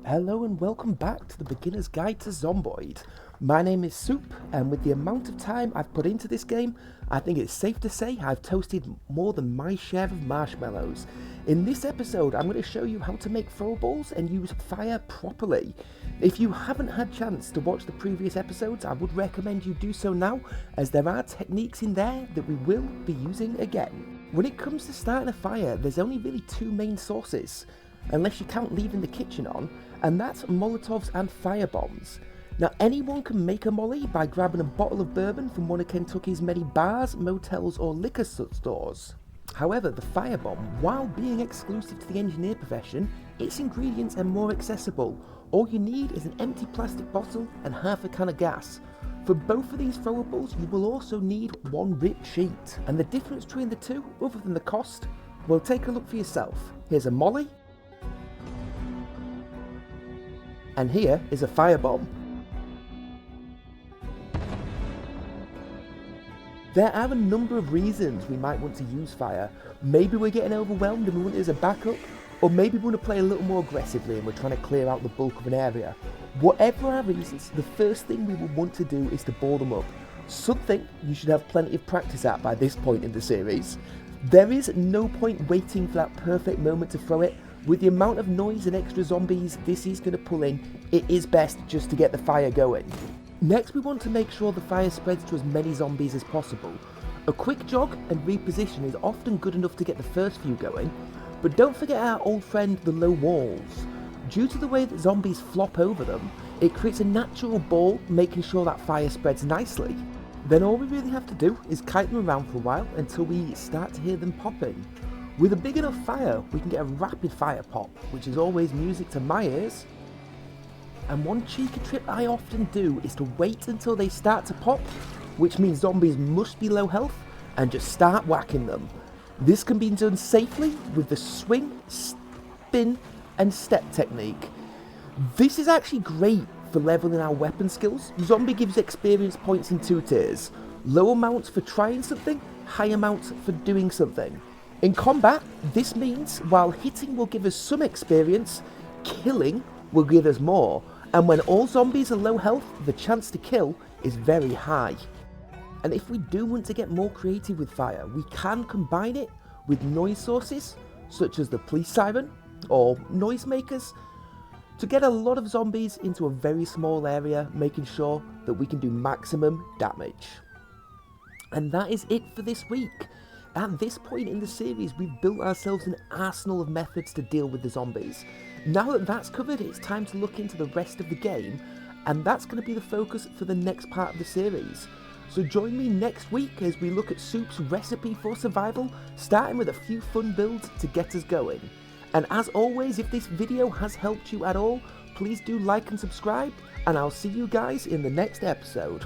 Hello and welcome back to the Beginner's Guide to Zomboid. My name is Soup, and with the amount of time I've put into this game, I think it's safe to say I've toasted more than my share of marshmallows. In this episode, I'm going to show you how to make throwables and use fire properly. If you haven't had chance to watch the previous episodes, I would recommend you do so now, as there are techniques in there that we will be using again. When it comes to starting a fire, there's only really two main sources, unless you count leaving the kitchen on, and that's Molotovs and Firebombs. Now, anyone can make a molly by grabbing a bottle of bourbon from one of Kentucky's many bars, motels or liquor stores. However, the Firebomb, while being exclusive to the engineer profession, its ingredients are more accessible. All you need is an empty plastic bottle and half a can of gas. For both of these throwables, you will also need one ripped sheet. And the difference between the two, other than the cost, well, take a look for yourself. Here's a molly, and here is a firebomb. There are a number of reasons we might want to use fire. Maybe we're getting overwhelmed and we want it as a backup, or maybe we want to play a little more aggressively and we're trying to clear out the bulk of an area. Whatever our reasons, the first thing we will want to do is to bore them up. Something you should have plenty of practice at by this point in the series. There is no point waiting for that perfect moment to throw it. With the amount of noise and extra zombies this is going to pull in, it is best just to get the fire going. Next, we want to make sure the fire spreads to as many zombies as possible. A quick jog and reposition is often good enough to get the first few going, but don't forget our old friend the low walls. Due to the way that zombies flop over them, it creates a natural ball, making sure that fire spreads nicely. Then all we really have to do is kite them around for a while until we start to hear them popping. With a big enough fire, we can get a rapid fire pop, which is always music to my ears. And one cheeky trick I often do is to wait until they start to pop, which means zombies must be low health, and just start whacking them. This can be done safely with the swing, spin, and step technique. This is actually great for leveling our weapon skills. Zombie gives experience points in two tiers. Low amounts for trying something, high amounts for doing something. In combat, this means while hitting will give us some experience, killing will give us more, and when all zombies are low health, the chance to kill is very high. And if we do want to get more creative with fire, we can combine it with noise sources, such as the police siren or noisemakers, to get a lot of zombies into a very small area, making sure that we can do maximum damage. And that is it for this week. At this point in the series, we've built ourselves an arsenal of methods to deal with the zombies. Now that that's covered, it's time to look into the rest of the game, and that's going to be the focus for the next part of the series. So join me next week as we look at Soup's recipe for survival, starting with a few fun builds to get us going. And as always, if this video has helped you at all, please do like and subscribe, and I'll see you guys in the next episode.